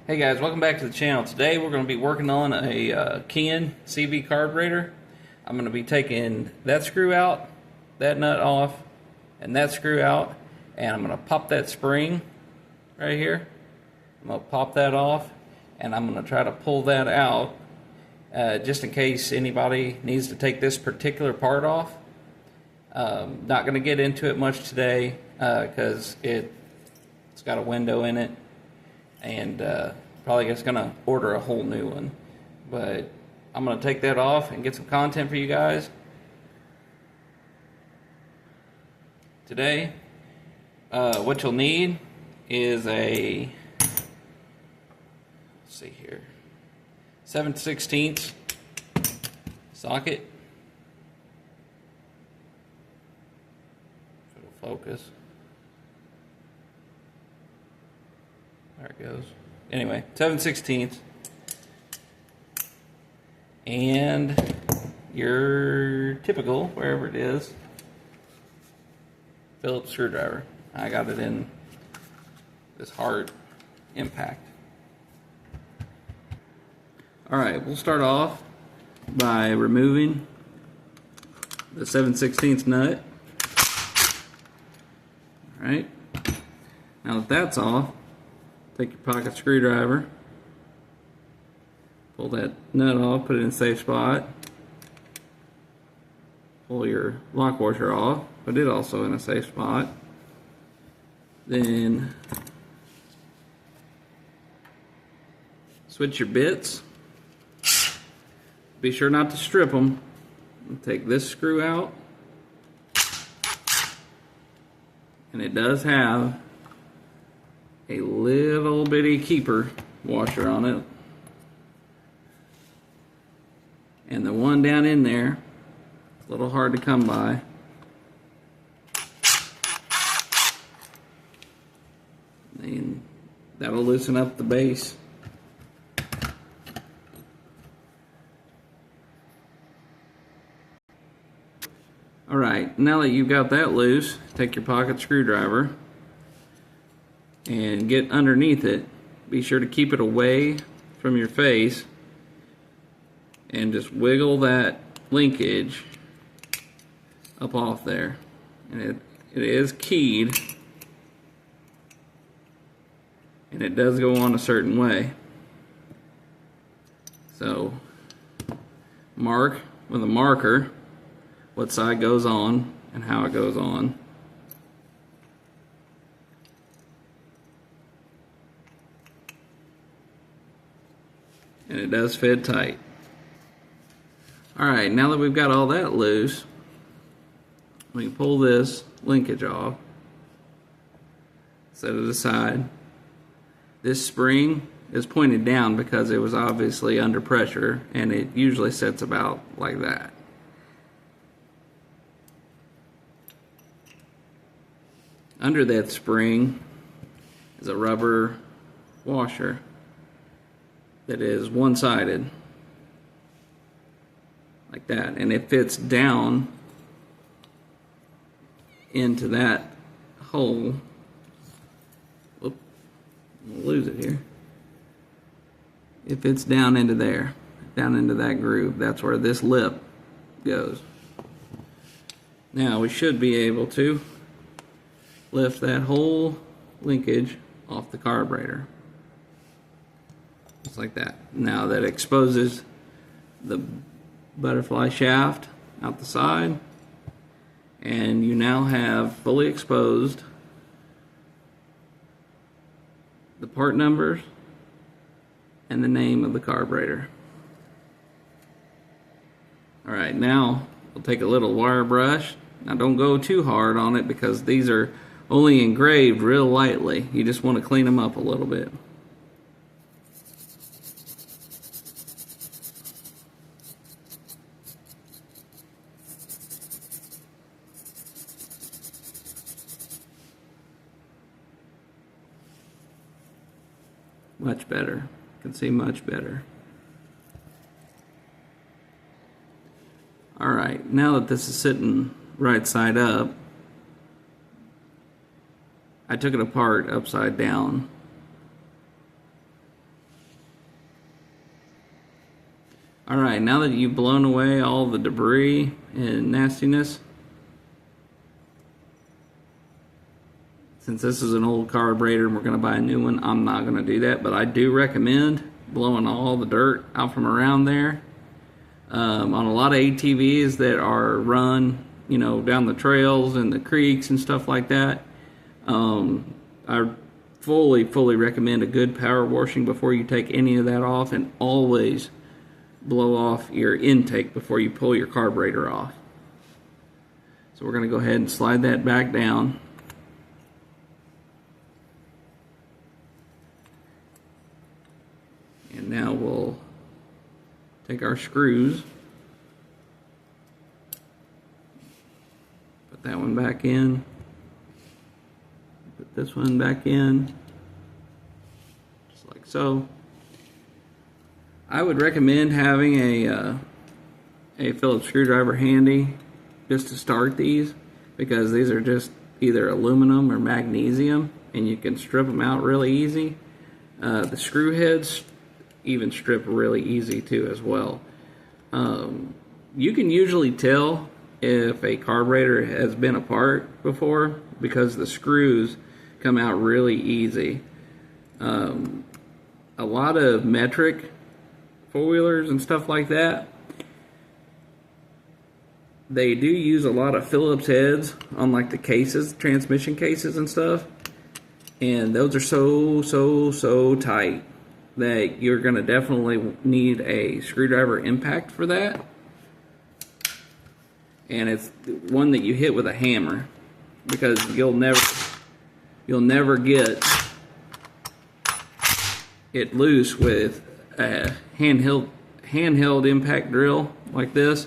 Hey guys, welcome back to the channel. Today we're going to be working on a Ken CV carburetor. I'm going to be taking that screw out, that nut off, and that screw out, and I'm going to pop that spring right here. I'm going to pop that off, and I'm going to try to pull that out just in case anybody needs to take this particular part off. Not going to get into it much today because it's got a window in it. And probably just gonna order a whole new one, but I'm gonna take that off and get some content for you guys today. What you'll need is a, let's see here, 7/16 socket. If it'll focus. There it goes. Anyway, 7/16, and your typical, wherever it is, Phillips screwdriver. I got it in this hard impact. Alright, we'll start off by removing the 7/16 nut. Alright, now that that's off, take your pocket screwdriver, pull that nut off, put it in a safe spot, pull your lock washer off, put it also in a safe spot, then switch your bits, be sure not to strip them, take this screw out, and it does have a little bitty keeper washer on it, and the one down in there, it's a little hard to come by. And that'll loosen up the base. Alright, now that you've got that loose, take your pocket screwdriver and get underneath it. Be sure to keep it away from your face and just wiggle that linkage up off there. And it is keyed, and it does go on a certain way. So mark with a marker what side goes on and how it goes on. And it does fit tight. Alright, now that we've got all that loose, we can pull this linkage off, set it aside. This spring is pointed down because it was obviously under pressure, and it usually sits about like that. Under that spring is a rubber washer that is one-sided, like that, and it fits down into that hole. Whoop, I'm gonna lose it here. It fits down into there, down into that groove. That's where this lip goes. Now we should be able to lift that whole linkage off the carburetor. Just like that. Now that exposes the butterfly shaft out the side, and you now have fully exposed the part numbers and the name of the carburetor. Alright, now we'll take a little wire brush. Now don't go too hard on it because these are only engraved real lightly. You just want to clean them up a little bit. Much better. You can see much better. Alright, now that this is sitting right side up, I took it apart upside down Alright, now that you've blown away all the debris and nastiness, since this is an old carburetor and we're going to buy a new one, I'm not going to do that, but I do recommend blowing all the dirt out from around there. On a lot of ATVs that are run, you know, down the trails and the creeks and stuff like that, I fully recommend a good power washing before you take any of that off, and always blow off your intake before you pull your carburetor off. So we're going to go ahead and slide that back down. And now we'll take our screws, put that one back in, put this one back in, just like so. I would recommend having a Phillips screwdriver handy just to start these, because these are just either aluminum or magnesium, and you can strip them out really easy. The screw heads even strip really easy too as well. You can usually tell if a carburetor has been apart before because the screws come out really easy. A lot of metric four-wheelers and stuff like that, they do use a lot of Phillips heads on like the cases, transmission cases and stuff, and those are so tight that you're going to definitely need a screwdriver impact for that. And it's one that you hit with a hammer, because you'll never get it loose with a handheld impact drill like this.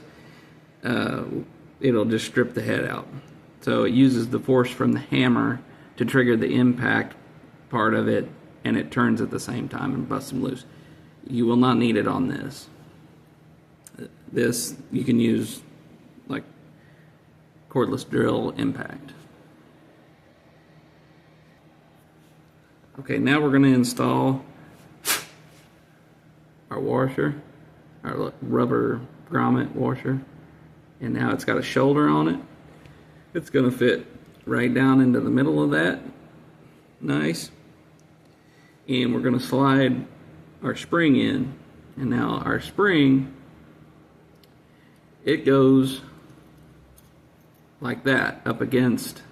It'll just strip the head out. So it uses the force from the hammer to trigger the impact part of it, and it turns at the same time and busts them loose. You will not need it on this. This you can use like cordless drill impact. Okay, now we're going to install our washer, our rubber grommet washer, and now it's got a shoulder on it. It's going to fit right down into the middle of that. Nice. And we're going to slide our spring in, and now our spring, it goes like that up against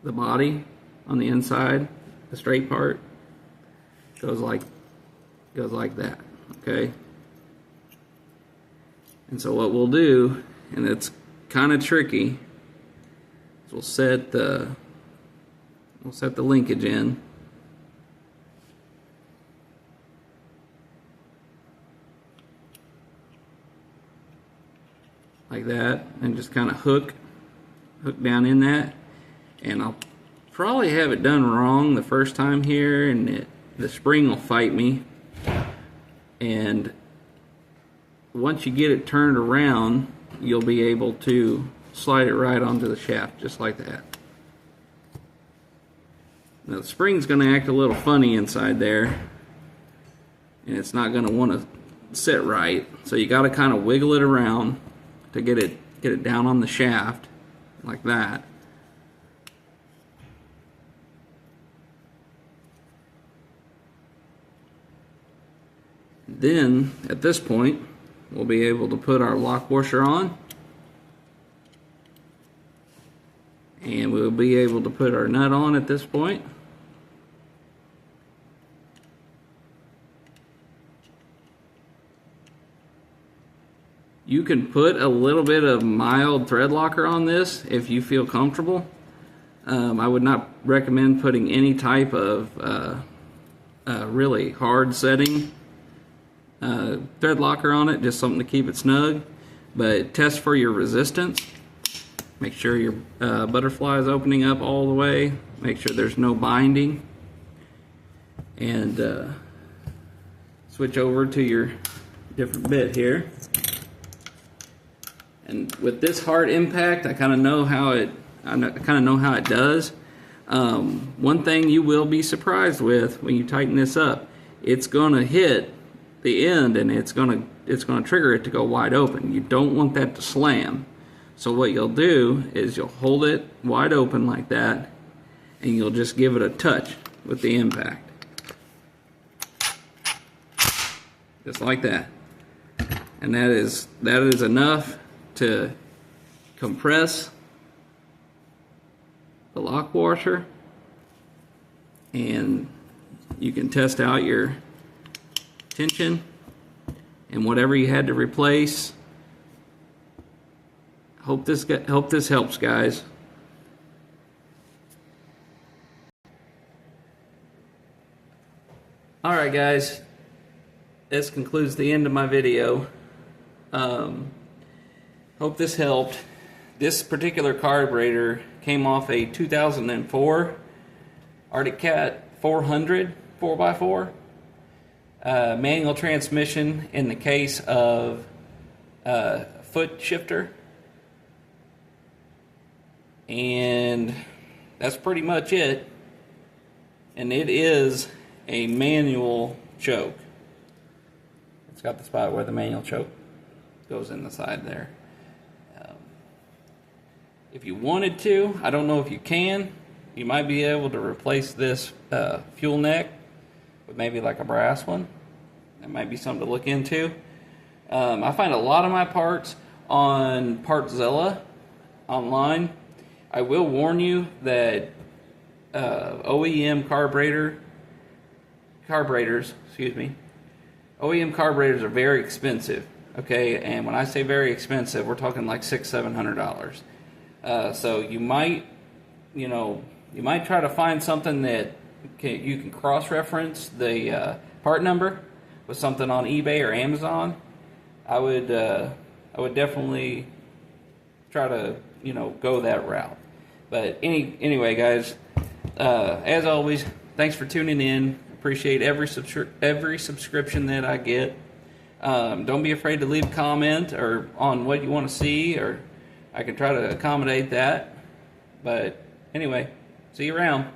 the body on the inside. The straight part goes like that, okay? And so what we'll do, and it's kind of tricky, is we'll set the linkage in. Like that, and just kind of hook down in that. And I'll probably have it done wrong the first time here, and the spring will fight me. And once you get it turned around, you'll be able to slide it right onto the shaft, just like that. Now the spring's going to act a little funny inside there, and it's not going to want to sit right. So you got to kind of wiggle it around to get it down on the shaft, like that. Then, at this point, we'll be able to put our lock washer on, and we'll be able to put our nut on at this point. You can put a little bit of mild thread locker on this if you feel comfortable. I would not recommend putting any type of really hard setting thread locker on it, just something to keep it snug. But test for your resistance. Make sure your butterfly is opening up all the way. Make sure there's no binding. And switch over to your different bit here. And with this hard impact, I kind of know how it does. One thing you will be surprised with when you tighten this up, it's going to hit the end, and it's gonna trigger it to go wide open. You don't want that to slam. So what you'll do is you'll hold it wide open like that, and you'll just give it a touch with the impact. Just like that. And that is enough to compress the lock washer, and you can test out your tension and whatever you had to replace. Hope this helps, guys. All right, guys. This concludes the end of my video. Hope this helped. This particular carburetor came off a 2004 Arctic Cat 400 4x4. Manual transmission in the case of foot shifter. And that's pretty much it. And it is a manual choke. It's got the spot where the manual choke goes in the side there. If you wanted to, I don't know if you can, you might be able to replace this fuel neck with maybe like a brass one. That might be something to look into. I find a lot of my parts on Partzilla online. I will warn you that OEM carburetors, OEM carburetors are very expensive. Okay, and when I say very expensive, we're talking like $600-700. So you might try to find something that you can cross-reference the part number with something on eBay or Amazon. I would definitely try to go that route. But anyway, guys, as always, thanks for tuning in. Appreciate every subscription that I get. Don't be afraid to leave a comment or on what you want to see, or I can try to accommodate that. But anyway, see you around.